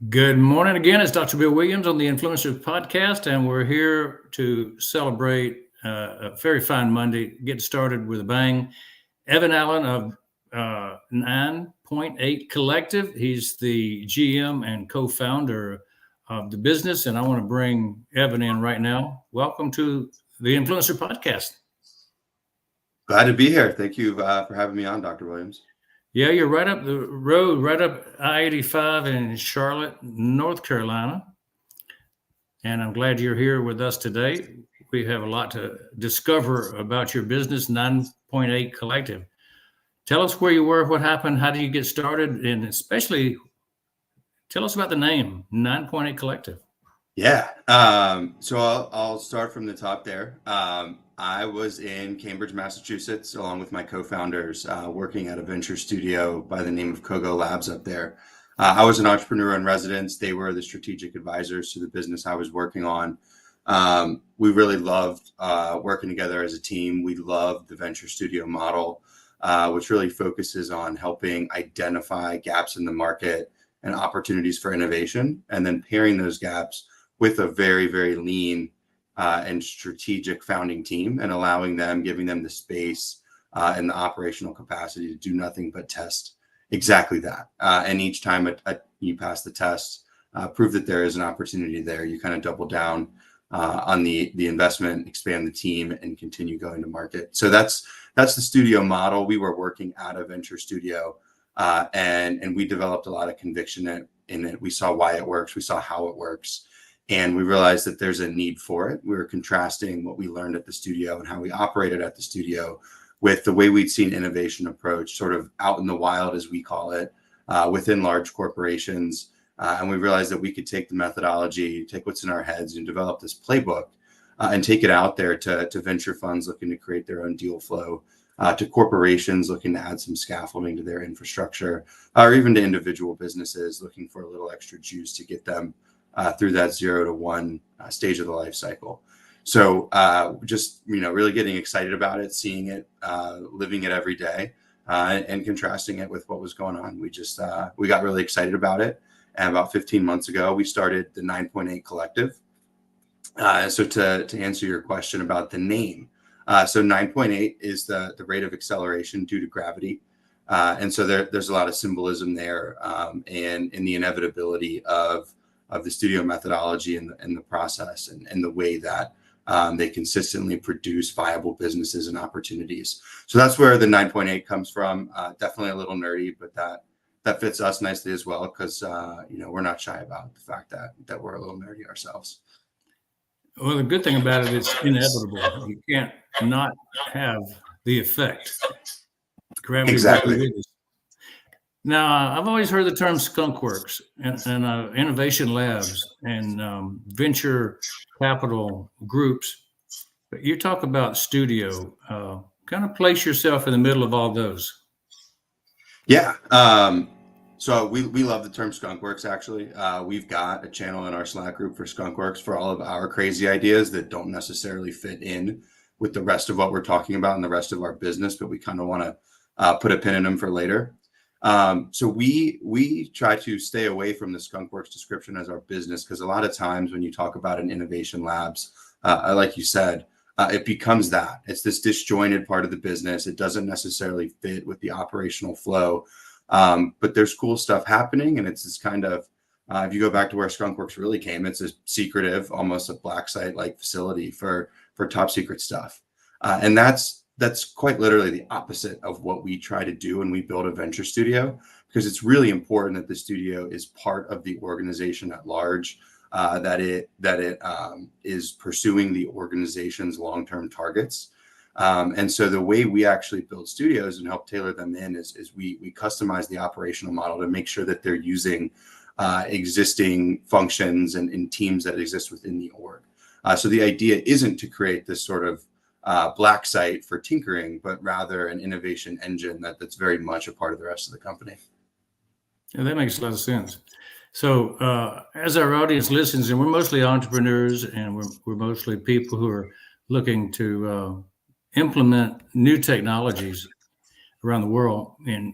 Good morning again. It's Dr. Bill Williams on the Influencers Podcast, and we're here to celebrate a very fine Monday. Get started with a bang. Evan Allen of 9Point8 Collective. He's the GM and co-founder of the business, and I want to bring Evan in right now. Welcome to the Influencer Podcast. Glad to be here. Thank you for having me on, Dr. Williams. Yeah, you're right up the road, right up I-85 in Charlotte, North Carolina. And I'm glad you're here with us today. We have a lot to discover about your business, 9Point8 Collective. Tell us where you were, what happened, how did you get started, and especially tell us about the name, 9Point8 Collective. Yeah. So I'll start from the top there. I was in Cambridge, Massachusetts, along with my co-founders, working at a venture studio by the name of Kogo Labs up there. I was an entrepreneur in residence. They were the strategic advisors to the business I was working on. We really loved working together as a team. We loved the venture studio model, which really focuses on helping identify gaps in the market and opportunities for innovation, and then pairing those gaps with a very, very lean and strategic founding team, and giving them the space and the operational capacity to do nothing but test exactly that. And each time you pass the test, prove that there is an opportunity there, you kind of double down on the investment, expand the team, and continue going to market. So that's the studio model. We were working at a venture studio, and we developed a lot of conviction in it. We saw why it works. We saw how it works. And we realized that there's a need for it. We were contrasting what we learned at the studio and how we operated at the studio with the way we'd seen innovation approach sort of out in the wild, as we call it, within large corporations. And we realized that we could take the methodology, take what's in our heads, and develop this playbook and take it out there to venture funds looking to create their own deal flow, to corporations looking to add some scaffolding to their infrastructure, or even to individual businesses looking for a little extra juice to get them through that 0 to 1 stage of the life cycle. So just, really getting excited about it, seeing it, living it every day, and contrasting it with what was going on. We got really excited about it. And about 15 months ago, we started the 9Point8 Collective. So to answer your question about the name, so 9.8 is the rate of acceleration due to gravity. And so there's a lot of symbolism there, and in the inevitability of the studio methodology and the process and the way that they consistently produce viable businesses and opportunities. So that's where the 9.8 comes from. Definitely a little nerdy, but that fits us nicely as well, because we're not shy about the fact that we're a little nerdy ourselves. Well, the good thing about it, it's inevitable. You can't not have the effect. Gravity Exactly. will be with us. Now, I've always heard the term skunkworks and innovation labs and venture capital groups. But you talk about studio. Kind of place yourself in the middle of all those. Yeah. So we love the term skunkworks, actually. We've got a channel in our Slack group for skunkworks for all of our crazy ideas that don't necessarily fit in with the rest of what we're talking about and the rest of our business, but we kind of want to put a pin in them for later. So we try to stay away from the skunkworks description as our business, because a lot of times when you talk about an innovation labs, like you said, it becomes that it's this disjointed part of the business. It doesn't necessarily fit with the operational flow, but there's cool stuff happening, and it's this kind of if you go back to where skunkworks really came, it's a secretive, almost a black site like facility for top secret stuff, and that's quite literally the opposite of what we try to do when we build a venture studio, because it's really important that the studio is part of the organization at large, that it is pursuing the organization's long-term targets. And so the way we actually build studios and help tailor them in is we customize the operational model to make sure that they're using existing functions and teams that exist within the org. So the idea isn't to create this sort of black site for tinkering, but rather an innovation engine that's very much a part of the rest of the company. Yeah, that makes a lot of sense. So as our audience listens, and we're mostly entrepreneurs, and we're mostly people who are looking to implement new technologies around the world and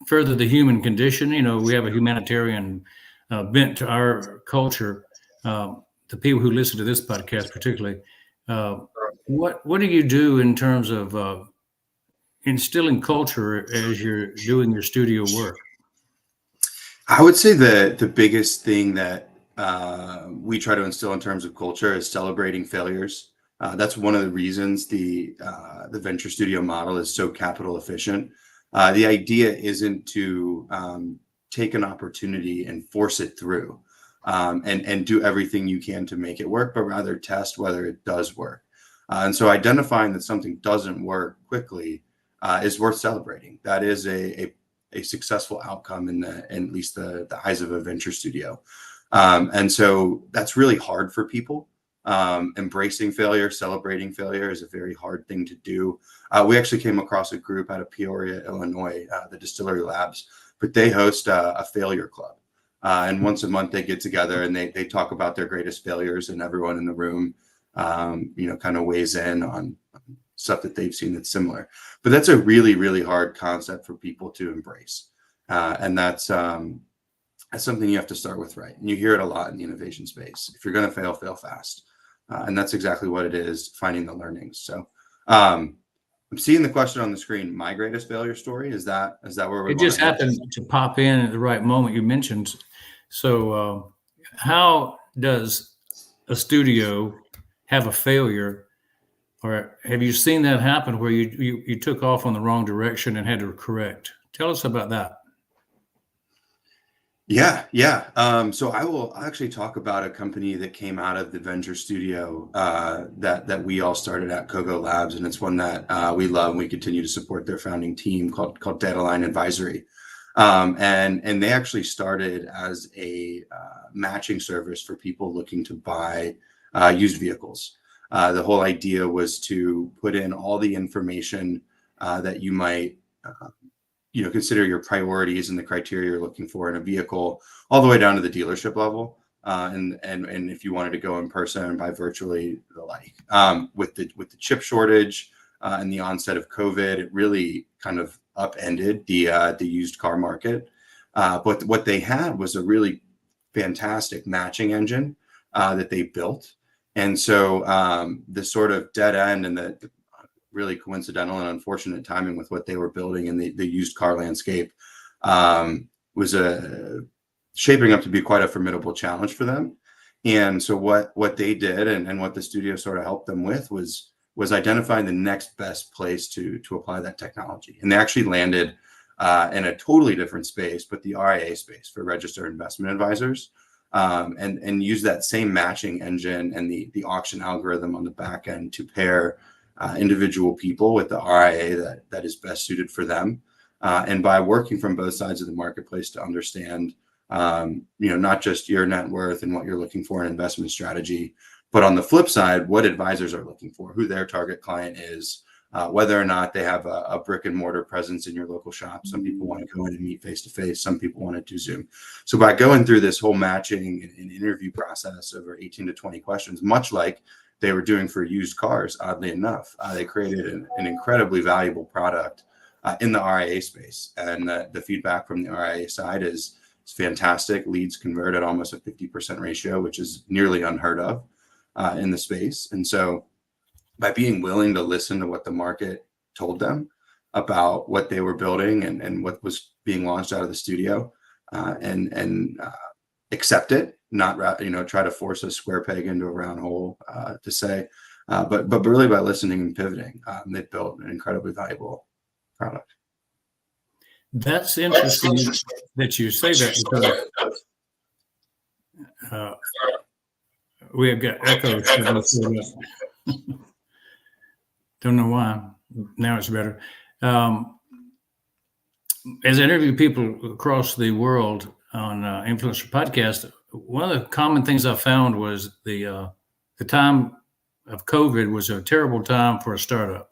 further the human condition. We have a humanitarian bent to our culture, the people who listen to this podcast particularly, uh, what do you do in terms of instilling culture as you're doing your studio work? I would say the biggest thing that we try to instill in terms of culture is celebrating failures. That's one of the reasons the venture studio model is so capital efficient. The idea isn't to take an opportunity and force it through, and do everything you can to make it work, but rather test whether it does work. And so identifying that something doesn't work quickly is worth celebrating. That is a successful outcome in at least the eyes of a venture studio. And so that's really hard for people. Embracing failure, celebrating failure is a very hard thing to do. We actually came across a group out of Peoria, Illinois, the Distillery Labs, but they host a failure club. And once a month they get together and they talk about their greatest failures, and everyone in the room, kind of weighs in on stuff that they've seen that's similar. But that's a really, really hard concept for people to embrace. And that's something you have to start with, right? And you hear it a lot in the innovation space. If you're going to fail, fail fast. And that's exactly what it is, finding the learnings. So I'm seeing the question on the screen. My greatest failure story, is that where we It just happened to pop in at the right moment you mentioned. So how does a studio have a failure? Or have you seen that happen where you took off on the wrong direction and had to correct? Tell us about that. Yeah. So I'll actually talk about a company that came out of the venture studio that we all started at Cogo Labs, and it's one that we love, and we continue to support their founding team called Data Line Advisory. And they actually started as a matching service for people looking to buy used vehicles. The whole idea was to put in all the information that you might, consider your priorities and the criteria you're looking for in a vehicle, all the way down to the dealership level. And if you wanted to go in person and buy virtually, the like. With the chip shortage and the onset of COVID, it really kind of upended the used car market. But what they had was a really fantastic matching engine that they built. And so the sort of dead end and the really coincidental and unfortunate timing with what they were building in the used car landscape was shaping up to be quite a formidable challenge for them. And so what they did and what the studio sort of helped them with was identifying the next best place to apply that technology. And they actually landed in a totally different space, but the RIA space for registered investment advisors. And use that same matching engine and the auction algorithm on the back end to pair individual people with the RIA that is best suited for them. And by working from both sides of the marketplace to understand, not just your net worth and what you're looking for in investment strategy, but on the flip side, what advisors are looking for, who their target client is, whether or not they have a brick and mortar presence in your local shop. Some people want to go in and meet face to face. Some people want to do Zoom. So by going through this whole matching and interview process over 18 to 20 questions, much like they were doing for used cars, oddly enough, they created an incredibly valuable product in the RIA space. And the feedback from the RIA side is fantastic. Leads convert at almost a 50% ratio, which is nearly unheard of in the space. And so by being willing to listen to what the market told them about what they were building and what was being launched out of the studio, and accept it, not try to force a square peg into a round hole, to say, but really by listening and pivoting, they built an incredibly valuable product. That's interesting that you say that, because we have got echoes. Don't know why. Now it's better. As I interview people across the world on Influencer Podcast, one of the common things I found was the time of COVID was a terrible time for a startup.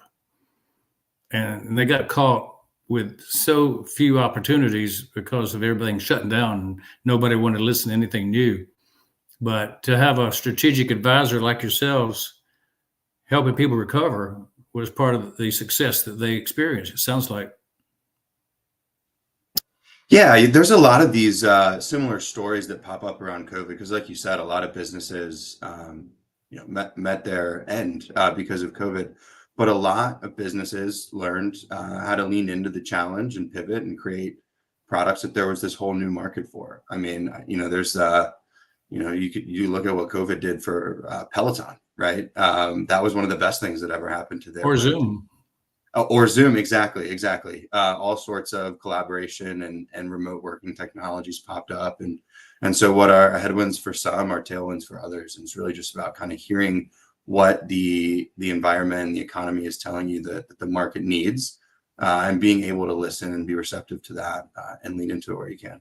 And they got caught with so few opportunities because of everything shutting down and nobody wanted to listen to anything new. But to have a strategic advisor like yourselves helping people recover was part of the success that they experienced, it sounds like. Yeah, there's a lot of these similar stories that pop up around COVID because, like you said, a lot of businesses, met their end because of COVID. But a lot of businesses learned how to lean into the challenge and pivot and create products that there was this whole new market for. I mean, there's you look at what COVID did for Peloton, right? That was one of the best things that ever happened to their Or brand. Zoom? Or Zoom, exactly. All sorts of collaboration and remote working technologies popped up, and so what are headwinds for some are tailwinds for others, and it's really just about kind of hearing what the environment and the economy is telling you that the market needs, and being able to listen and be receptive to that, and lean into it where you can.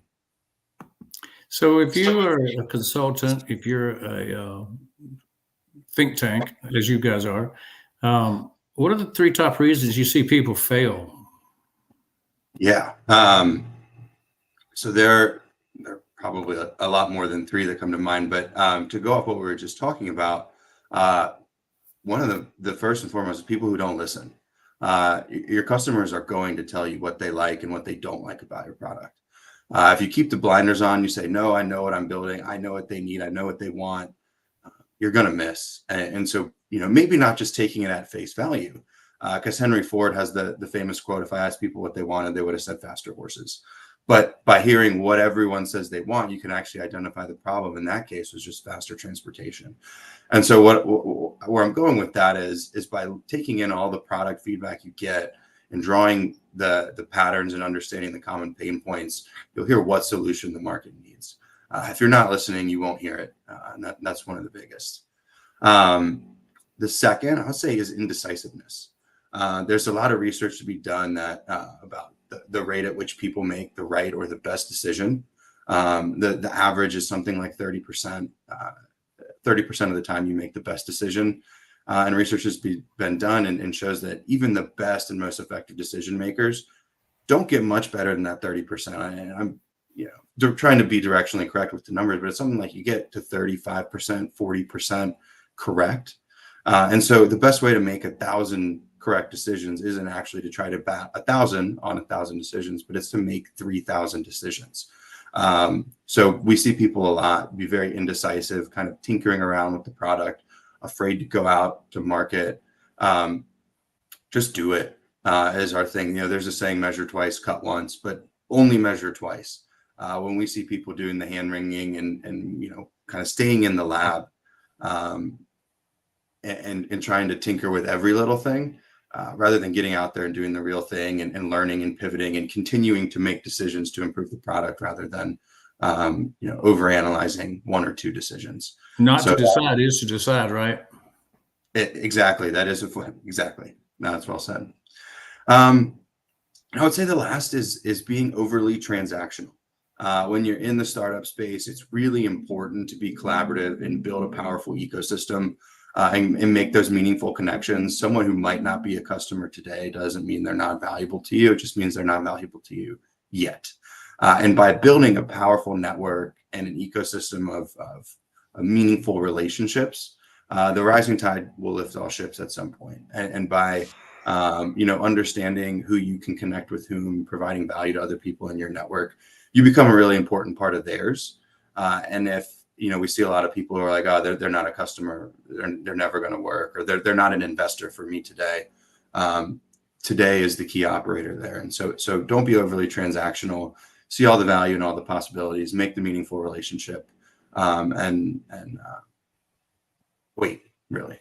So if you are a consultant, if you're a think tank, as you guys are, what are the three top reasons you see people fail? Yeah. So there are probably a lot more than three that come to mind, but to go off what we were just talking about, uh, one of the first and foremost is people who don't listen. Your customers are going to tell you what they like and what they don't like about your product. If you keep the blinders on, you say, no, I know what I'm building. I know what they need. I know what they want. You're going to miss. And so, maybe not just taking it at face value, because Henry Ford has the famous quote, if I asked people what they wanted, they would have said faster horses. But by hearing what everyone says they want, you can actually identify the problem. In that case, was just faster transportation. And so where I'm going with that is by taking in all the product feedback you get and drawing the patterns and understanding the common pain points, you'll hear what solution the market needs. If you're not listening, you won't hear it. And that's one of the biggest. The second, I would say, is indecisiveness. There's a lot of research to be done that about the rate at which people make the right or the best decision. The average is something like 30%. 30% of the time you make the best decision. And research has been done and shows that even the best and most effective decision makers don't get much better than that 30%. And I'm trying to be directionally correct with the numbers, but it's something like you get to 35%, 40% correct. And so the best way to make 1,000 correct decisions isn't actually to try to bat 1,000 on 1,000 decisions, but it's to make 3,000 decisions. So we see people a lot be very indecisive, kind of tinkering around with the product, afraid to go out to market. Just do it is our thing. There's a saying, measure twice, cut once, but only measure twice. When we see people doing the hand wringing and kind of staying in the lab, and trying to tinker with every little thing, rather than getting out there and doing the real thing and learning and pivoting and continuing to make decisions to improve the product rather than overanalyzing one or two decies. Not to decide is to decide, right? Exactly. That is exactly. No, that's well said. I would say the last is being overly transactional. When you're in the startup space, it's really important to be collaborative and build a powerful ecosystem, and make those meaningful connections. Someone who might not be a customer today doesn't mean they're not valuable to you. It just means they're not valuable to you yet. And by building a powerful network and an ecosystem of meaningful relationships, the rising tide will lift all ships at some point. And by understanding who you can connect with whom, providing value to other people in your network, you become a really important part of theirs. And if we see a lot of people who are like, oh, they're not a customer, they're never going to work, or they're not an investor for me today. Today is the key operator there, and so don't be overly transactional. See all the value and all the possibilities. Make the meaningful relationship, and wait, really.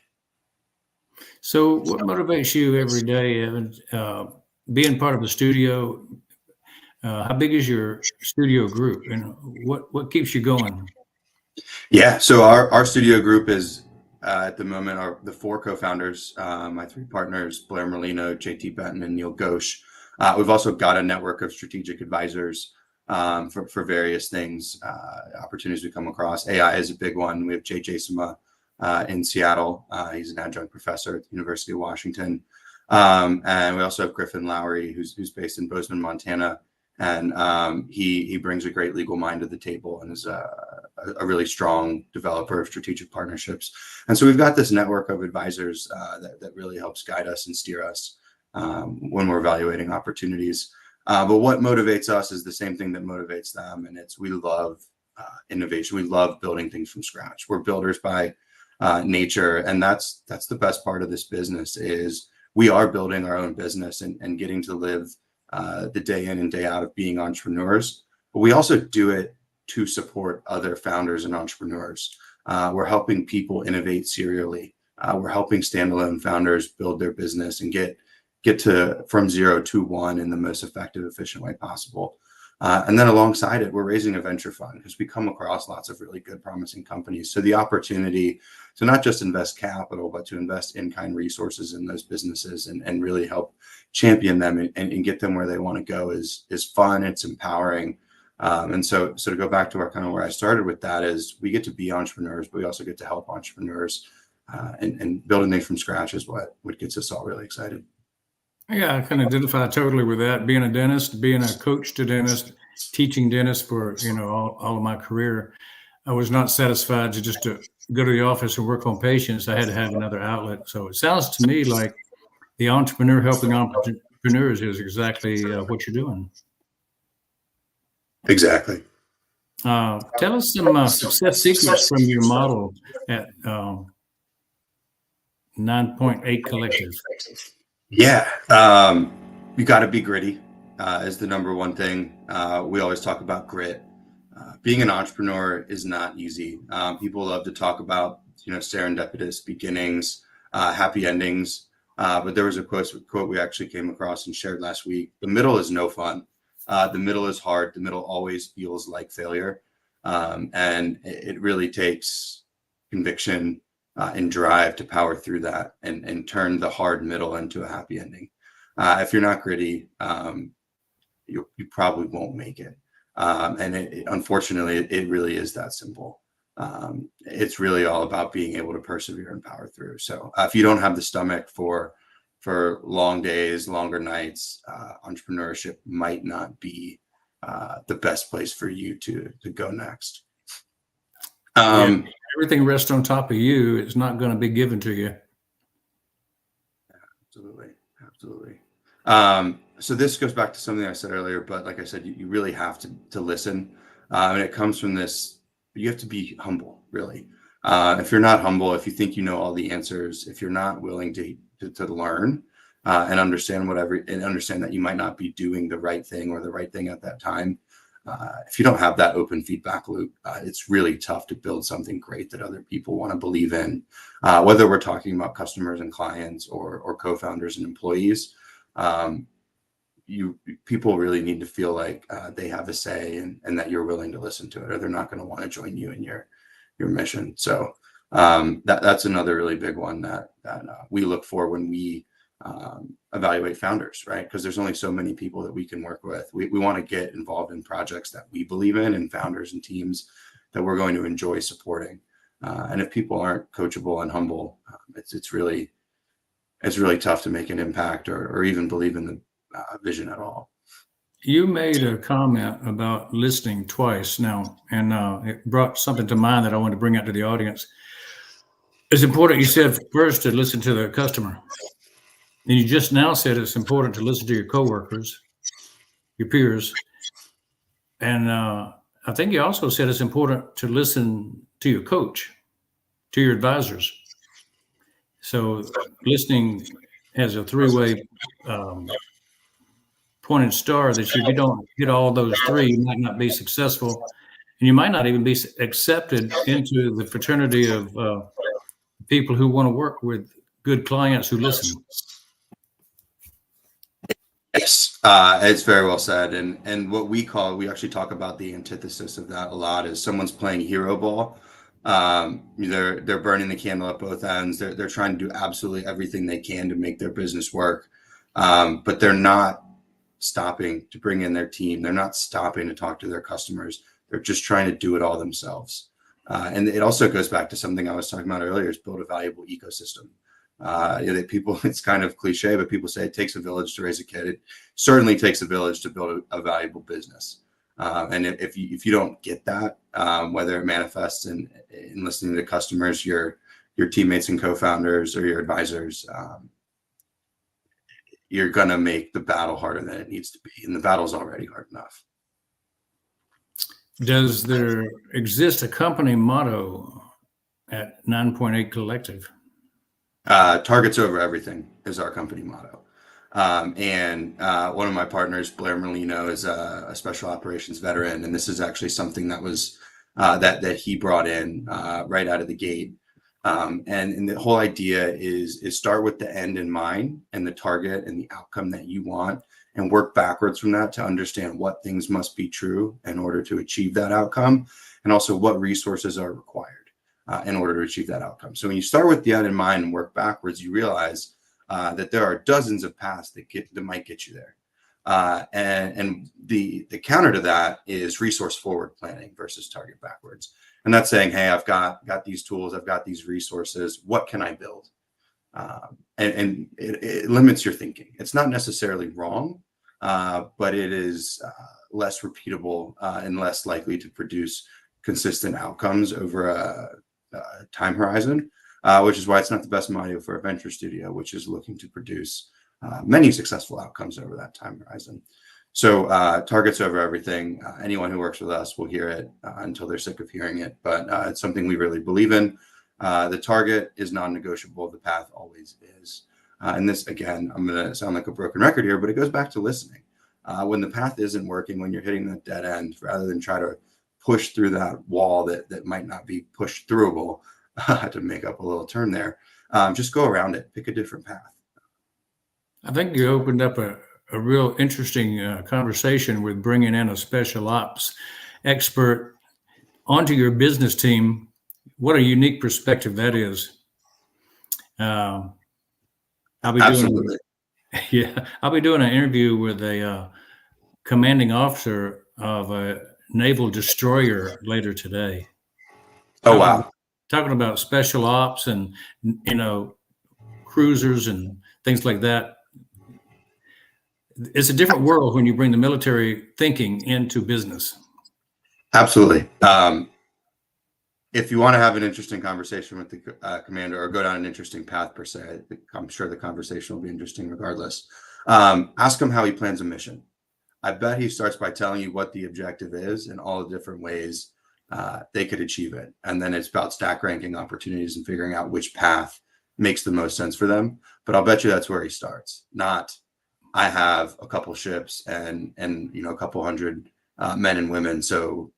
So, what motivates you every day, Evan? Being part of the studio. How big is your studio group, and what keeps you going? Yeah, so our studio group is at the moment are the four co-founders, my three partners, Blair Merlino, JT Benton, and Neil Ghosh. We've also got a network of strategic advisors for various things, opportunities we come across. AI is a big one. We have Jay Jasima in Seattle. He's an adjunct professor at the University of Washington. And we also have Griffin Lowry, who's based in Bozeman, Montana. And he brings a great legal mind to the table and is a really strong developer of strategic partnerships. And so we've got this network of advisors that really helps guide us and steer us when we're evaluating opportunities. But what motivates us is the same thing that motivates them, and it's we love innovation. We love building things from scratch. We're builders by nature, and that's the best part of this business is we are building our own business and getting to live the day in and day out of being entrepreneurs. But we also do it to support other founders and entrepreneurs. We're helping people innovate serially. We're helping standalone founders build their business and get to from 0 to 1 in the most effective, efficient way possible. And then alongside it, we're raising a venture fund because we come across lots of really good, promising companies. So the opportunity to not just invest capital, but to invest in-kind resources in those businesses and really help champion them and get them where they want to go is fun. It's empowering. And so to go back to where I started with that is we get to be entrepreneurs, but we also get to help entrepreneurs, and building things from scratch is what gets us all really excited. Yeah, I can identify totally with that. Being a dentist, being a coach to dentist, teaching dentists for all of my career, I was not satisfied to just to go to the office and work on patients. I had to have another outlet. So it sounds to me like the entrepreneur helping entrepreneurs is exactly what you're doing. Exactly. Tell us some success secrets from your model at 9.8 Collective. Yeah, you got to be gritty is the number one thing. We always talk about grit. Being an entrepreneur is not easy. People love to talk about serendipitous beginnings, happy endings. But there was a quote we actually came across and shared last week. The middle is no fun. The middle is hard. The middle always feels like failure. And it really takes conviction and drive to power through that and turn the hard middle into a happy ending. If you're not gritty, you probably won't make it. And unfortunately, it really is that simple. It's really all about being able to persevere and power through. So if you don't have the stomach for long days, longer nights, entrepreneurship might not be the best place for you to go next. Everything rests on top of you. It's not going to be given to you. Absolutely. So this goes back to something I said earlier, but like I said, you really have to listen. And it comes from this, you have to be humble, really. If you're not humble, if you think you know all the answers, if you're not willing to learn and understand that you might not be doing the right thing or the right thing at that time, if you don't have that open feedback loop, it's really tough to build something great that other people want to believe in, whether we're talking about customers and clients or co-founders and employees. People really need to feel like they have a say and that you're willing to listen to it, or they're not going to want to join you in your mission. So that's another really big one that we look for when we evaluate founders, right? Because there's only so many people that we can work with. We want to get involved in projects that we believe in and founders and teams that we're going to enjoy supporting. And if people aren't coachable and humble, it's really tough to make an impact or even believe in the vision at all. You made a comment about listening twice now, and it brought something to mind that I want to bring out to the audience. It's important, you said first to listen to the customer. And you just now said it's important to listen to your coworkers, your peers. And I think you also said it's important to listen to your coach, to your advisors. So listening has a three-way pointed star that if you don't hit all those three, you might not be successful. And you might not even be accepted into the fraternity of people who want to work with good clients who listen. Yes, it's very well said. And what we actually talk about the antithesis of that a lot is someone's playing hero ball. They're burning the candle at both ends. They're trying to do absolutely everything they can to make their business work. But they're not stopping to bring in their team. They're not stopping to talk to their customers. They're just trying to do it all themselves. And it also goes back to something I was talking about earlier, is build a valuable ecosystem. It's kind of cliche, but people say it takes a village to raise a kid. It certainly takes a village to build a valuable business. And if you don't get that, whether it manifests in listening to customers, your teammates and co-founders, or your advisors, you're going to make the battle harder than it needs to be. And the battle's already hard enough. Does there exist a company motto at 9.8 Collective? Targets over everything is our company motto. And one of my partners, Blair Merlino, is a special operations veteran. And this is actually something that was that he brought in right out of the gate. And the whole idea is start with the end in mind and the target and the outcome that you want, and work backwards from that to understand what things must be true in order to achieve that outcome, and also what resources are required in order to achieve that outcome. So when you start with the end in mind and work backwards, you realize that there are dozens of paths that might get you there. And the counter to that is resource forward planning versus target backwards. And that's saying, hey, I've got these tools, I've got these resources, what can I build? And it limits your thinking. It's not necessarily wrong, but it is less repeatable and less likely to produce consistent outcomes over a time horizon, which is why it's not the best motto for a venture studio, which is looking to produce many successful outcomes over that time horizon. So targets over everything. Anyone who works with us will hear it until they're sick of hearing it, but it's something we really believe in. The target is non-negotiable. The path always is. And this, again, I'm going to sound like a broken record here, but it goes back to listening. When the path isn't working, when you're hitting that dead end, rather than try to push through that wall that might not be pushed throughable, to make up a little term there, just go around it, pick a different path. I think you opened up a real interesting conversation with bringing in a special ops expert onto your business team. What a unique perspective that is. I'll be Absolutely. I'll be doing an interview with a commanding officer of a naval destroyer later today. Oh, wow. Talking about special ops and, cruisers and things like that. It's a different world when you bring the military thinking into business. Absolutely. If you want to have an interesting conversation with the commander, or go down an interesting path per se, I'm sure the conversation will be interesting regardless. Ask him how he plans a mission. I bet he starts by telling you what the objective is and all the different ways they could achieve it. And then it's about stack ranking opportunities and figuring out which path makes the most sense for them. But I'll bet you that's where he starts. Not, I have a couple ships and a couple hundred men and women. So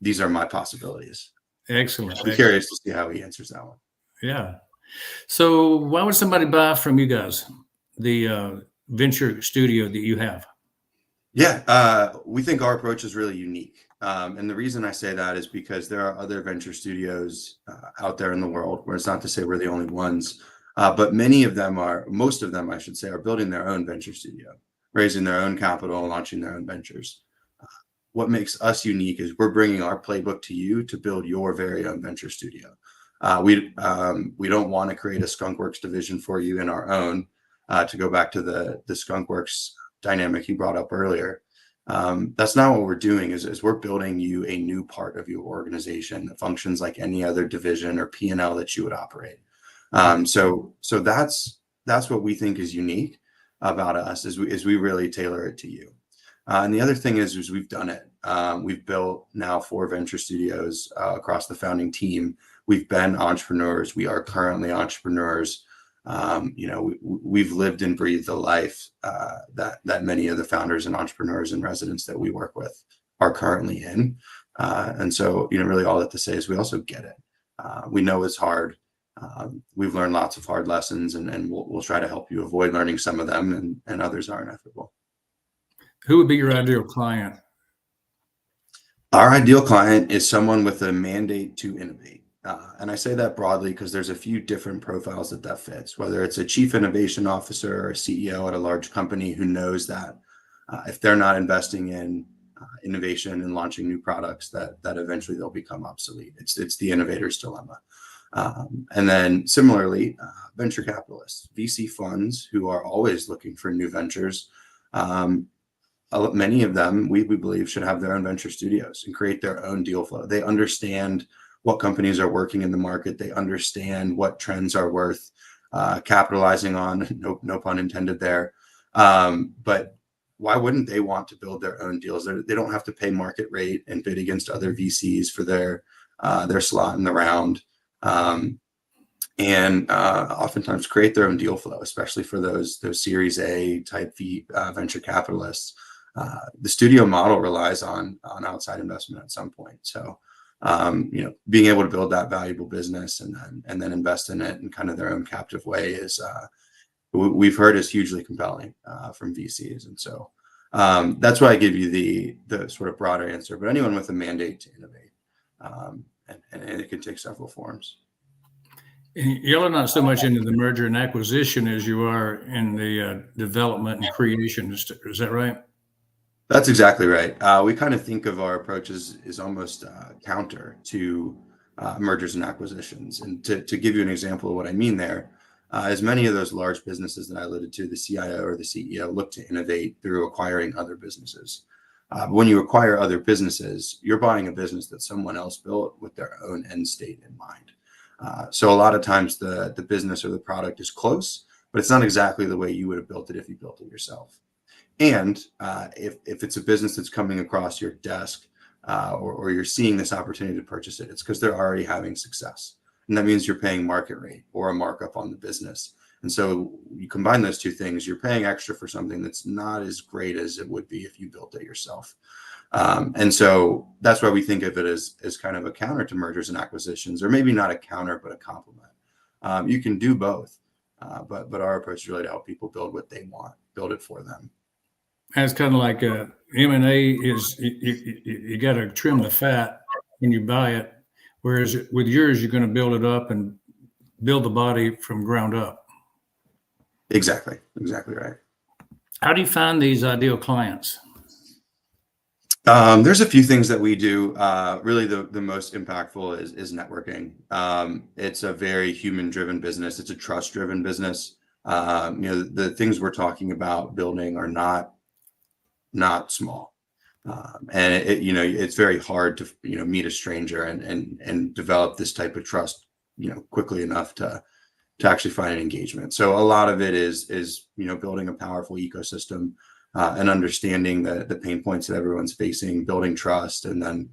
these are my possibilities. Excellent. I'm curious to see how he answers that one. Yeah. So why would somebody buy from you guys, the venture studio that you have? Yeah, we think our approach is really unique. And the reason I say that is because there are other venture studios out there in the world, where it's not to say we're the only ones, but most of them, I should say, are building their own venture studio, raising their own capital, launching their own ventures. What makes us unique is we're bringing our playbook to you to build your very own venture studio. We don't want to create a skunkworks division for you in our own. To go back to the skunkworks dynamic you brought up earlier, that's not what we're doing. Is we're building you a new part of your organization that functions like any other division or P&L that you would operate. So that's what we think is unique about us, is we really tailor it to you. And the other thing is we've done it. We've built now 4 venture studios across the founding team. We've been entrepreneurs. We are currently entrepreneurs. We've lived and breathed the life that many of the founders and entrepreneurs and residents that we work with are currently in. And so, really all that to say is we also get it. We know it's hard. We've learned lots of hard lessons, and we'll try to help you avoid learning some of them, and others are inevitable. Who would be your ideal client? Our ideal client is someone with a mandate to innovate. And I say that broadly because there's a few different profiles that fits, whether it's a chief innovation officer or a CEO at a large company who knows that if they're not investing in innovation and launching new products, that eventually they'll become obsolete. It's the innovator's dilemma. And then similarly, venture capitalists, VC funds who are always looking for new ventures. Many of them, we believe, should have their own venture studios and create their own deal flow. They understand what companies are working in the market. They understand what trends are worth capitalizing on, no pun intended there. But why wouldn't they want to build their own deals? They don't have to pay market rate and bid against other VCs for their slot in the round. And oftentimes create their own deal flow, especially for those Series A type venture capitalists. The studio model relies on outside investment at some point. So, being able to build that valuable business and then invest in it in kind of their own captive way is we've heard is hugely compelling from VCs. And so that's why I give you the sort of broader answer. But anyone with a mandate to innovate, and it can take several forms. Y'all are not so much into the merger and acquisition as you are in the development and creation. Is that right? That's exactly right. We kind of think of our approach as almost counter to mergers and acquisitions. And to give you an example of what I mean there, as many of those large businesses that I alluded to, the CIO or the CEO look to innovate through acquiring other businesses. When you acquire other businesses, you're buying a business that someone else built with their own end state in mind. So a lot of times the business or the product is close, but it's not exactly the way you would have built it if you built it yourself. And if it's a business that's coming across your desk or you're seeing this opportunity to purchase it, it's because they're already having success. And that means you're paying market rate or a markup on the business. And so you combine those two things, you're paying extra for something that's not as great as it would be if you built it yourself. And so that's why we think of it as kind of a counter to mergers and acquisitions, or maybe not a counter, but a complement. You can do both, but our approach is really to help people build what they want, build it for them. That's kind of like M&A is you got to trim the fat when you buy it, whereas with yours, you're going to build it up and build the body from ground up. Exactly right. How do you find these ideal clients? There's a few things that we do. Really, the most impactful is networking. It's a very human-driven business. It's a trust-driven business. The things we're talking about building are not small, and it's very hard to meet a stranger and develop this type of trust quickly enough to actually find an engagement. So a lot of it is building a powerful ecosystem. And understanding the pain points that everyone's facing, building trust, and then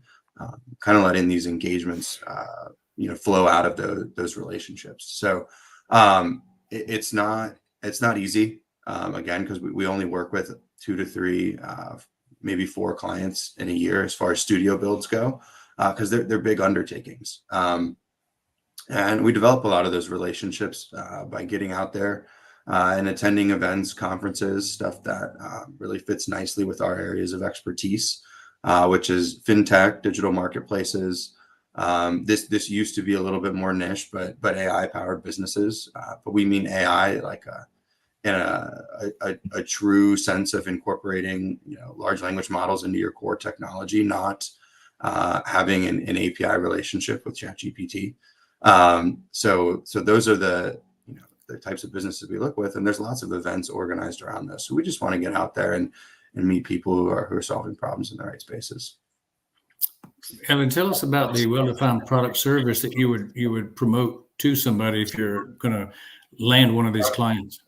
kind of letting these engagements, flow out of those relationships. So it's not easy, again, because we only work with 2 to 3, maybe 4 clients in a year as far as studio builds go, because they're big undertakings. And we develop a lot of those relationships by getting out there and attending events, conferences, stuff that really fits nicely with our areas of expertise, which is fintech, digital marketplaces. This used to be a little bit more niche, but AI powered businesses. But we mean AI like in a true sense of incorporating large language models into your core technology, not having an API relationship with ChatGPT. So those are the types of businesses we look with, and there's lots of events organized around this. So we just want to get out there and meet people who are solving problems in the right spaces. Evan, tell us about the well-defined product service that you would promote to somebody if you're going to land one of these clients.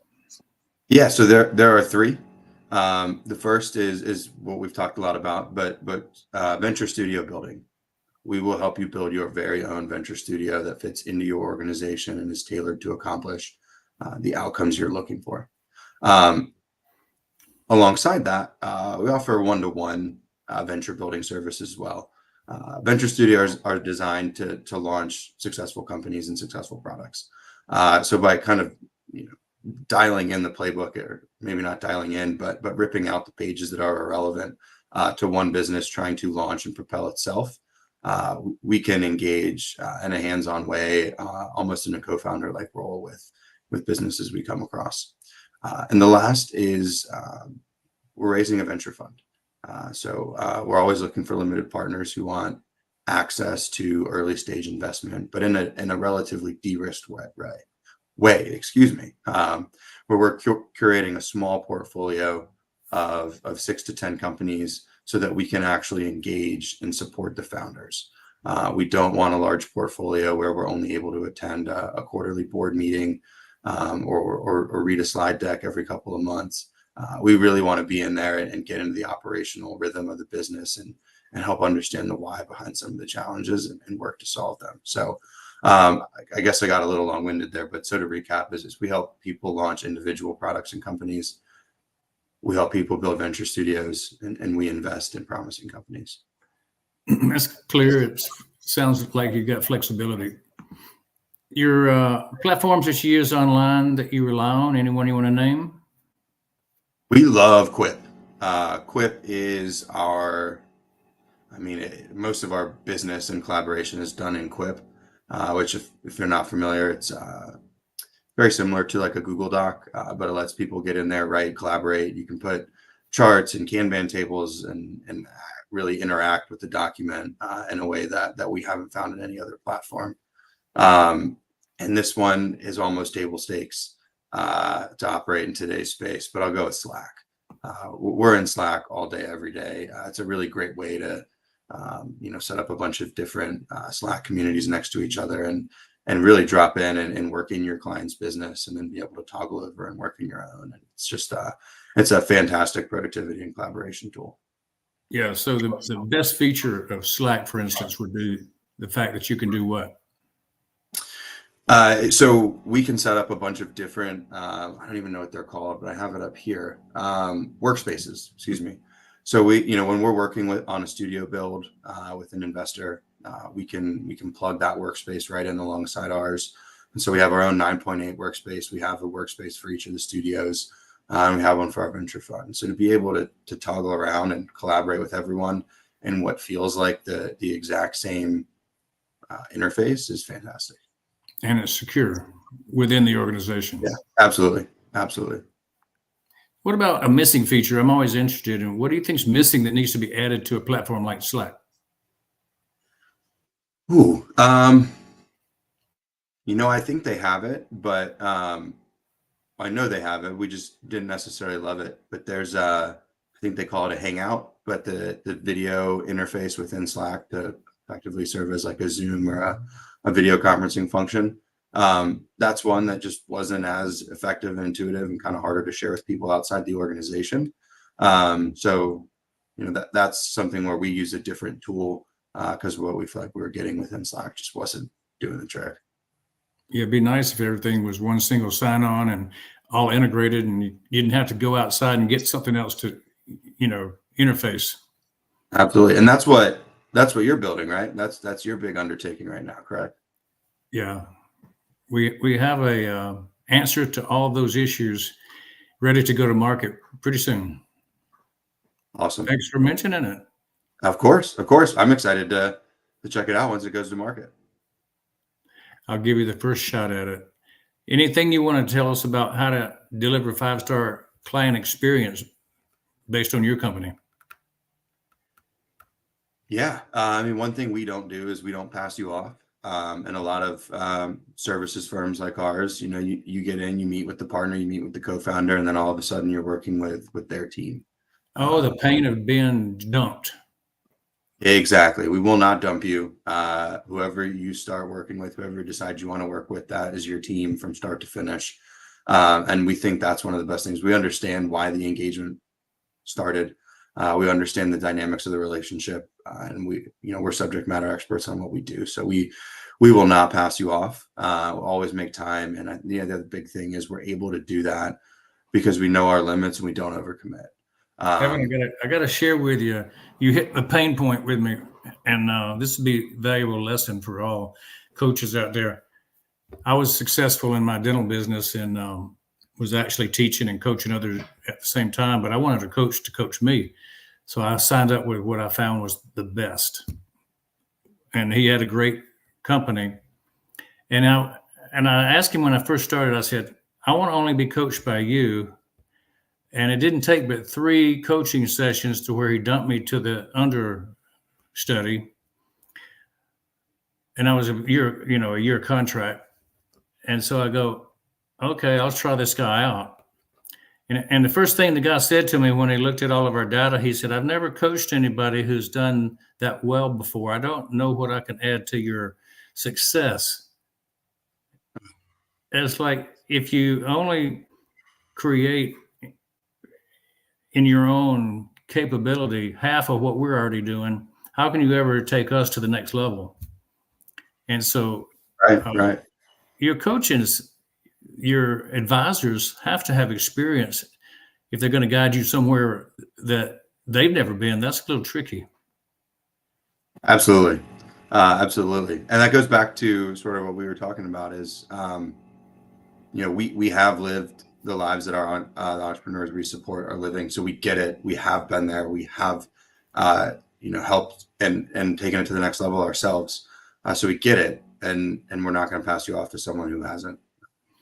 Yeah, so there are 3. The first is what we've talked a lot about, but venture studio building. We will help you build your very own venture studio that fits into your organization and is tailored to accomplish the outcomes you're looking for. Alongside that, we offer one-to-one venture building service as well. Venture studios are designed to launch successful companies and successful products. So by kind of dialing in the playbook, or maybe not dialing in, but ripping out the pages that are irrelevant to one business trying to launch and propel itself, we can engage in a hands-on way, almost in a co-founder like role with businesses we come across. And the last is we're raising a venture fund. So we're always looking for limited partners who want access to early stage investment, but in a relatively de-risked way, where we're curating a small portfolio of 6 to 10 companies so that we can actually engage and support the founders. We don't want a large portfolio where we're only able to attend a quarterly board meeting or read a slide deck every couple of months. we really want to be in there and get into the operational rhythm of the business and help understand the why behind some of the challenges and work to solve them. So I guess I got a little long-winded there, but so to recap is we help people launch individual products and companies. We help people build venture studios, and we invest in promising companies. That's clear. It sounds like you got flexibility. Your platforms that you use online that you rely on, anyone you want to name? We love Quip. Quip is most of our business and collaboration is done in Quip, which if you're not familiar, it's very similar to like a Google Doc, but it lets people get in there, write, collaborate. You can put charts and Kanban tables and really interact with the document in a way that we haven't found in any other platform. And this one is almost table stakes to operate in today's space, but I'll go with Slack. We're in Slack all day, every day. It's a really great way to set up a bunch of different Slack communities next to each other and really drop in and work in your client's business and then be able to toggle over and work in your own. And it's just it's a fantastic productivity and collaboration tool. Yeah. So the best feature of Slack, for instance, would be the fact that you can do what? So we can set up a bunch of different, I don't even know what they're called, but I have it up here. Workspaces, excuse me. So when we're working on a studio build with an investor, we can plug that workspace right in alongside ours. And so we have our own 9.8 workspace. We have a workspace for each of the studios. And we have one for our venture fund. So to be able to toggle around and collaborate with everyone in what feels like the exact same interface is fantastic. And it's secure within the organization. Yeah, absolutely. Absolutely. What about a missing feature? I'm always interested in what do you think is missing that needs to be added to a platform like Slack? Ooh, I think they have it, but I know they have it. We just didn't necessarily love it. But there's I think they call it a Hangout, but the video interface within Slack to effectively serve as like a Zoom or a video conferencing function. That's one that just wasn't as effective and intuitive and kind of harder to share with people outside the organization. So that's something where we use a different tool because what we feel like we were getting within Slack just wasn't doing the trick. Yeah, it'd be nice if everything was one single sign-on and all integrated, and you didn't have to go outside and get something else to, interface. Absolutely, and that's what you're building, right? That's your big undertaking right now, correct? Yeah, we have a answer to all those issues ready to go to market pretty soon. Awesome. Thanks for mentioning it. Of course. I'm excited to check it out once it goes to market. I'll give you the first shot at it. Anything you want to tell us about how to deliver 5-star client experience based on your company? Yeah. One thing we don't do is we don't pass you off. And a lot of services firms like ours, you get in, you meet with the partner, you meet with the co-founder, and then all of a sudden you're working with their team. Oh, the pain of being dumped. Exactly. We will not dump you. Whoever you start working with, whoever you decide you want to work with, that is your team from start to finish. And we think that's one of the best things. We understand why the engagement started. We understand the dynamics of the relationship, and we're subject matter experts on what we do. So we will not pass you off. We'll always make time. And the other big thing is we're able to do that because we know our limits and we don't overcommit. Kevin, I got to share with you. You hit the pain point with me, and this would be a valuable lesson for all coaches out there. I was successful in my dental business and was actually teaching and coaching others at the same time, but I wanted a coach to coach me. So I signed up with what I found was the best. And he had a great company. And I asked him when I first started, I said, I want to only be coached by you. And it didn't take but 3 coaching sessions to where he dumped me to the understudy. And I was a year contract. And so I go, okay, I'll try this guy out. And the first thing the guy said to me when he looked at all of our data, he said, I've never coached anybody who's done that well before. I don't know what I can add to your success. It's like if you only create in your own capability half of what we're already doing, how can you ever take us to the next level? And so Right, uh, right. your coaches, your advisors have to have experience if they're going to guide you somewhere that they've never been. That's a little tricky. Absolutely. Absolutely. And that goes back to sort of what we were talking about is, we have lived the lives that the entrepreneurs we support are living. So we get it. We have been there. We have, helped and taken it to the next level ourselves. So we get it. And we're not going to pass you off to someone who hasn't.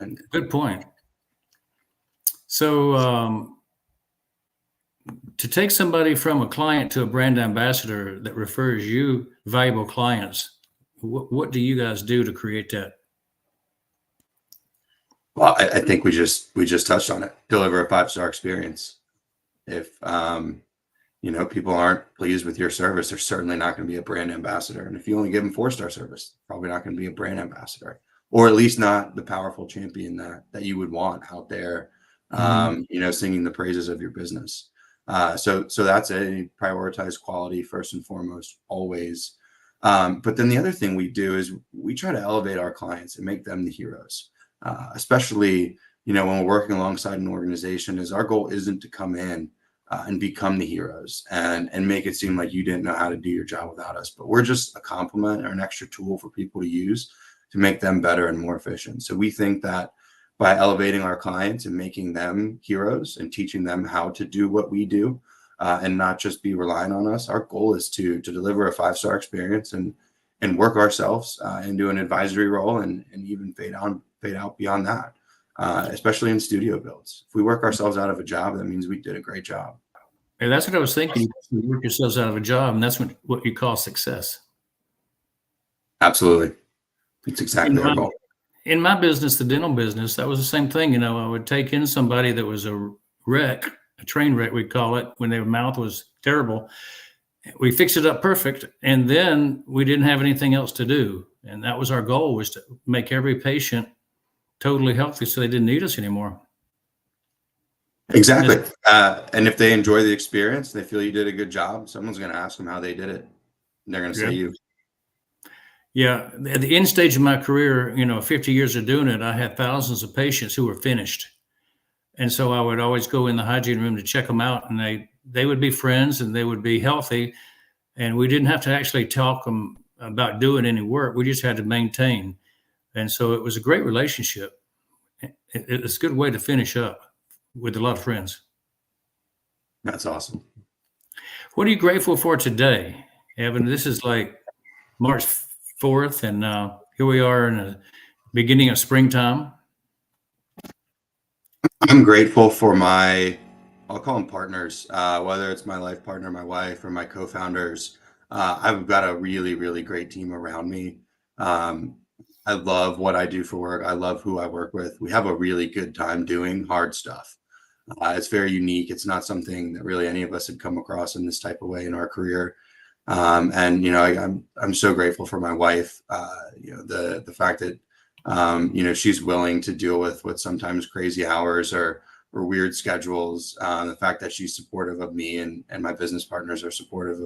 And Good point. So to take somebody from a client to a brand ambassador that refers you valuable clients, what do you guys do to create that? well, I think we just touched on it. Deliver a 5-star experience. If people aren't pleased with your service, they're certainly not going to be a brand ambassador. And if you only give them 4-star service, probably not going to be a brand ambassador, or at least not the powerful champion that you would want out there, singing the praises of your business. So that's a prioritized quality first and foremost, always. But then the other thing we do is we try to elevate our clients and make them the heroes, especially, when we're working alongside an organization. Is our goal isn't to come in and become the heroes and make it seem like you didn't know how to do your job without us, but we're just a complement or an extra tool for people to use to make them better and more efficient. So we think that by elevating our clients and making them heroes and teaching them how to do what we do, and not just be relying on us, our goal is to deliver a 5-star experience and work ourselves into an advisory role and even fade out beyond that. Especially in studio builds. If we work ourselves out of a job, that means we did a great job. And that's what I was thinking. You work yourselves out of a job, and that's what you call success. Absolutely. It's exactly our goal. In my business, the dental business, that was the same thing. I would take in somebody that was a wreck, a train wreck, we call it, when their mouth was terrible. We fixed it up perfect, and then we didn't have anything else to do. And that was our goal, was to make every patient totally healthy so they didn't need us anymore. Exactly. And if they enjoy the experience, they feel you did a good job, someone's going to ask them how they did it. And they're going to say you. Yeah. At the end stage of my career, 50 years of doing it, I had thousands of patients who were finished. And so I would always go in the hygiene room to check them out, and they would be friends and they would be healthy. And we didn't have to actually talk them about doing any work. We just had to maintain. And so it was a great relationship. It's a good way to finish up with a lot of friends. That's awesome. What are you grateful for today, Evan? This is like March 4th, and here we are in the beginning of springtime. I'm grateful for I'll call them partners, whether it's my life partner, my wife, or my co-founders. I've got a really, really great team around me. I love what I do for work. I love who I work with. We have a really good time doing hard stuff. It's very unique. It's not something that really any of us had come across in this type of way in our career. And I'm so grateful for my wife. The fact that she's willing to deal with sometimes crazy hours or weird schedules. The fact that she's supportive of me and my business partners are supportive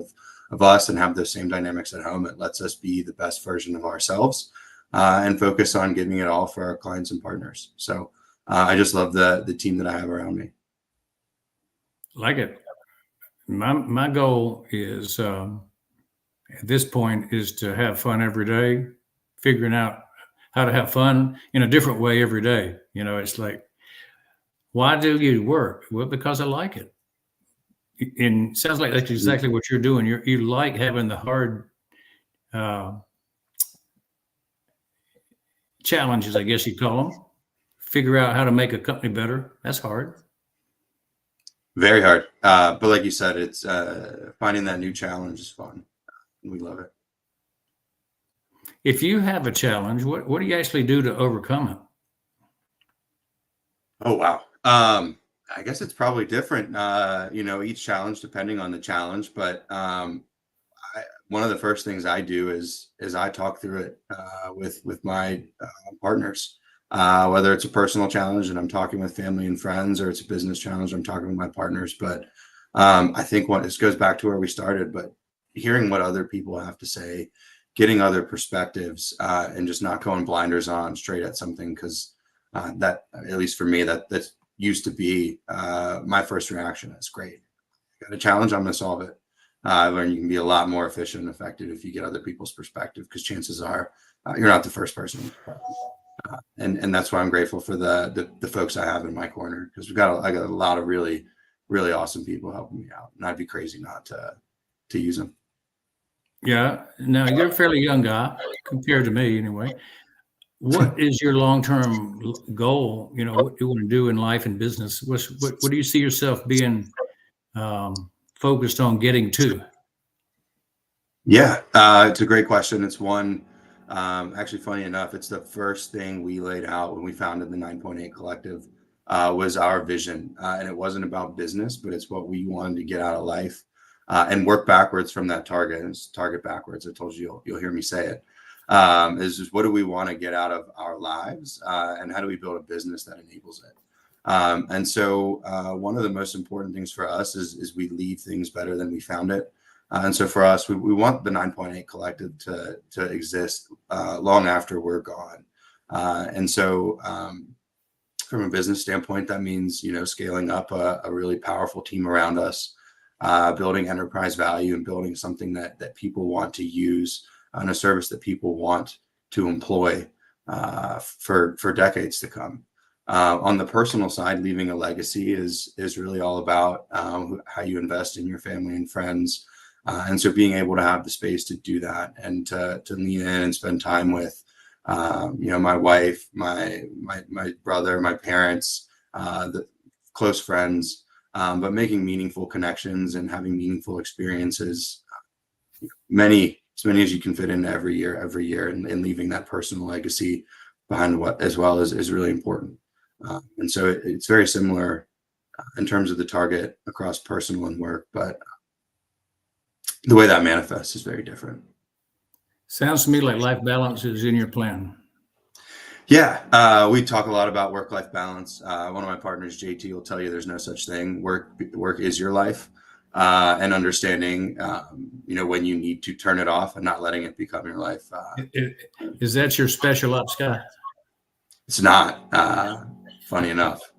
of us and have those same dynamics at home. It lets us be the best version of ourselves and focus on giving it all for our clients and partners. So I just love the team that I have around me. Like it. My goal is at this point is to have fun every day, figuring out how to have fun in a different way every day. It's like, why do you work? Well, because I like it. And it sounds like that's exactly what you're doing. You like having the hard challenges, I guess you call them. Figure out how to make a company better. That's hard. Very hard. But like you said, it's finding that new challenge is fun. We love it. If you have a challenge, what do you actually do to overcome it? Oh, wow. I guess it's probably different, each challenge depending on the challenge. But one of the first things I do is I talk through it with my partners. whether it's a personal challenge and I'm talking with family and friends, or it's a business challenge, I'm talking with my partners. But I think this goes back to where we started, but hearing what other people have to say, getting other perspectives, and just not going blinders on straight at something. Because that, at least for me, that used to be my first reaction. That's great. Got a challenge, I'm going to solve it. I learned you can be a lot more efficient and effective if you get other people's perspective, because chances are you're not the first person. And that's why I'm grateful for the folks I have in my corner, because I got a lot of really, really awesome people helping me out, and I'd be crazy not to use them. Yeah. Now you're a fairly young guy compared to me anyway. What is your long-term goal? What do you want to do in life and business? What do you see yourself being focused on getting to? Yeah, it's a great question. It's one, actually, funny enough, it's the first thing we laid out when we founded the 9.8 Collective, was our vision. And it wasn't about business, but it's what we wanted to get out of life, and work backwards from that target. And it's target backwards. I told you, you'll hear me say it. Is just, what do we want to get out of our lives, and how do we build a business that enables it? And so one of the most important things for us is we leave things better than we found it. And so for us, we want the 9.8 Collective to exist long after we're gone. And so from a business standpoint, that means, scaling up a really powerful team around us, building enterprise value, and building something that people want to use, and a service that people want to employ for decades to come. On the personal side, leaving a legacy is really all about how you invest in your family and friends. And so being able to have the space to do that, and to lean in and spend time with, my wife, my brother, my parents, the close friends, but making meaningful connections and having meaningful experiences, as many as you can fit in every year, and leaving that personal legacy behind as well is really important. And so it's very similar in terms of the target across personal and work, but the way that manifests is very different. Sounds to me like life balance is in your plan. Yeah, we talk a lot about work-life balance. One of my partners, JT, will tell you there's no such thing. Work is your life, and understanding, when you need to turn it off and not letting it become your life. Is that your special ops guy? It's not, funny enough.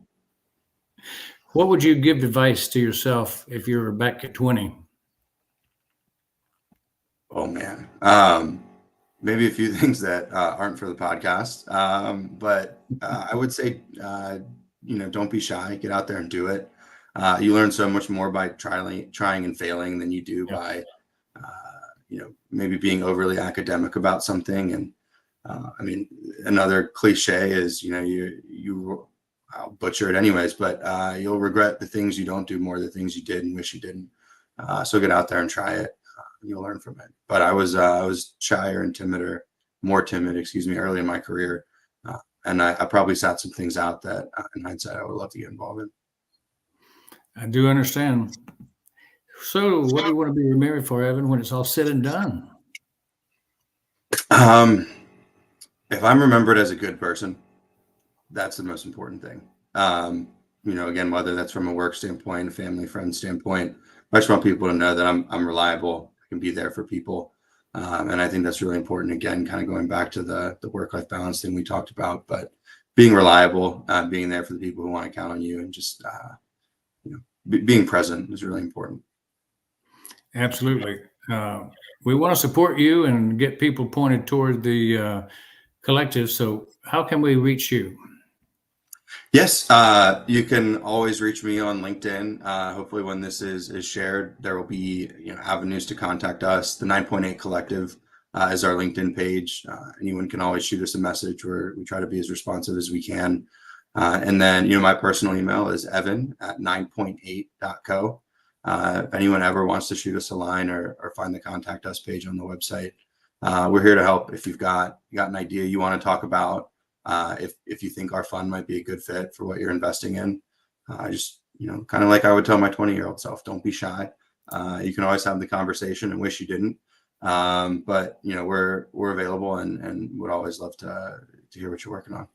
What would you give advice to yourself if you were back at 20? Oh man, maybe a few things that aren't for the podcast, but I would say, don't be shy. Get out there and do it. You learn so much more by trying and failing than you do by, maybe being overly academic about something. And I mean, another cliche is, I'll butcher it anyways, but you'll regret the things you don't do more than the things you did and wish you didn't. So get out there and try it. You'll learn from it. But I was shyer and more timid, early in my career, and I probably sat some things out that, in hindsight, I would love to get involved in. I do understand. So, what do you want to be remembered for, Evan, when it's all said and done? If I'm remembered as a good person, that's the most important thing. Again, whether that's from a work standpoint, a family, friend standpoint, I just want people to know that I'm reliable. I can be there for people. And I think that's really important. Again, kind of going back to the work-life balance thing we talked about, but being reliable, being there for the people who want to count on you, and just, being present is really important. Absolutely. We want to support you and get people pointed toward the collective. So how can we reach you? Yes, you can always reach me on LinkedIn. Hopefully when this is shared, there will be, avenues to contact us. The 9.8 Collective is our LinkedIn page. Anyone can always shoot us a message, where we try to be as responsive as we can. And then, my personal email is evan@9point8.co. If anyone ever wants to shoot us a line, or find the contact us page on the website, we're here to help. If you got an idea you want to talk about, if you think our fund might be a good fit for what you're investing in, just, kind of like I would tell my 20-year-old self, don't be shy. You can always have the conversation and wish you didn't. But we're available, and would always love to hear what you're working on.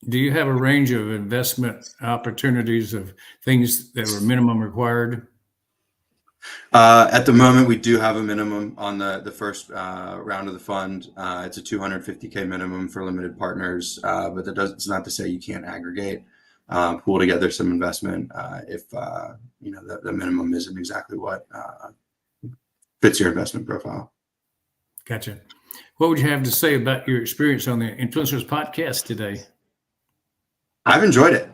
Do you have a range of investment opportunities of things that were minimum required? At the moment, we do have a minimum on the first round of the fund. It's a 250K minimum for limited partners, but it's not to say you can't aggregate, pool together some investment if the minimum isn't exactly what fits your investment profile. Gotcha. What would you have to say about your experience on the Influencers podcast today? I've enjoyed it.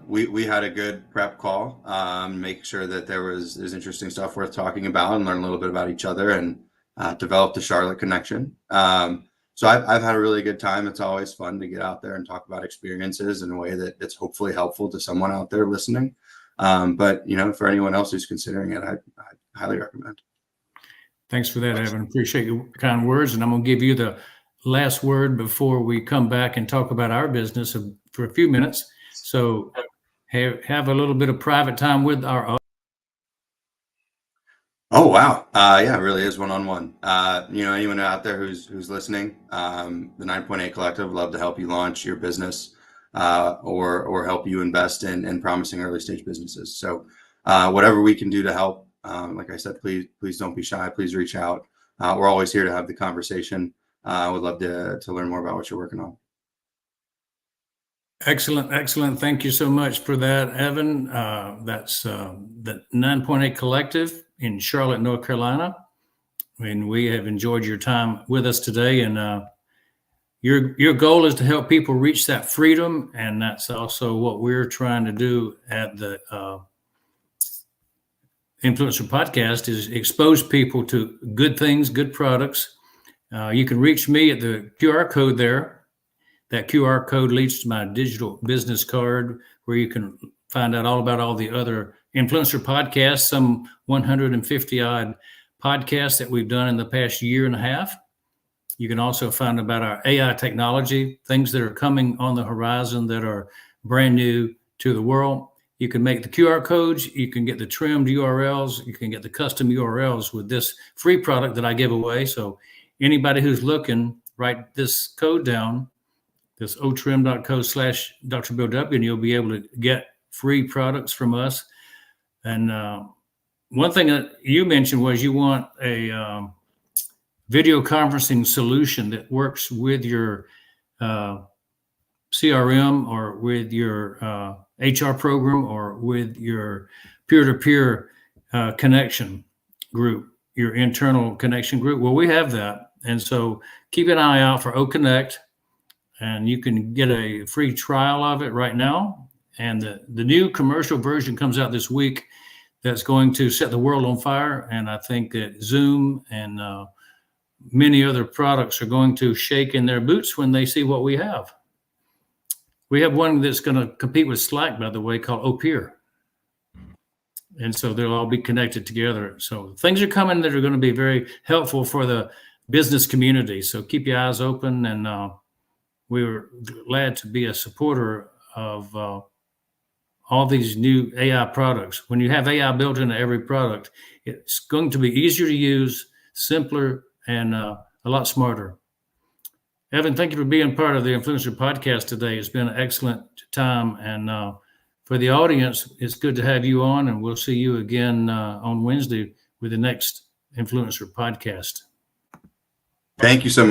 We had a good prep call, make sure that there's interesting stuff worth talking about and learn a little bit about each other and develop the Charlotte connection. So I've had a really good time. It's always fun to get out there and talk about experiences in a way that it's hopefully helpful to someone out there listening. But for anyone else who's considering it, I highly recommend. Thanks for that, Evan. Appreciate your kind words. And I'm going to give you the last word before we come back and talk about our business for a few minutes. So have a little bit of private time with our audience. Oh, wow. Yeah, it really is one-on-one. Anyone out there who's listening, the 9.8 Collective would love to help you launch your business or help you invest in promising early stage businesses. So whatever we can do to help, like I said, please don't be shy. Please reach out. We're always here to have the conversation. I would love to learn more about what you're working on. Excellent. Thank you so much for that, Evan. That's the 9.8 Collective in Charlotte, North Carolina. And we have enjoyed your time with us today. And your goal is to help people reach that freedom. And that's also what we're trying to do at the Influencer Podcast, is expose people to good things, good products. You can reach me at the QR code there. That QR code leads to my digital business card, where you can find out all about all the other influencer podcasts, some 150 odd podcasts that we've done in the past year and a half. You can also find about our AI technology, things that are coming on the horizon that are brand new to the world. You can make the QR codes, you can get the trimmed URLs, you can get the custom URLs with this free product that I give away. So anybody who's looking, write this code down, this otrim.co/Dr. Bill W, and you'll be able to get free products from us. And one thing that you mentioned was you want a video conferencing solution that works with your CRM or with your HR program or with your peer-to-peer connection group, your internal connection group. Well, we have that. And so keep an eye out for OConnect. And you can get a free trial of it right now. And the new commercial version comes out this week that's going to set the world on fire. And I think that Zoom and many other products are going to shake in their boots when they see what we have. We have one that's going to compete with Slack, by the way, called Opeer. And so they'll all be connected together. So things are coming that are going to be very helpful for the business community. So keep your eyes open, and we were glad to be a supporter of all these new AI products. When you have AI built into every product, it's going to be easier to use, simpler, and a lot smarter. Evan, thank you for being part of the Influencer Podcast today. It's been an excellent time. And for the audience, it's good to have you on, and we'll see you again on Wednesday with the next Influencer Podcast. Thank you so much.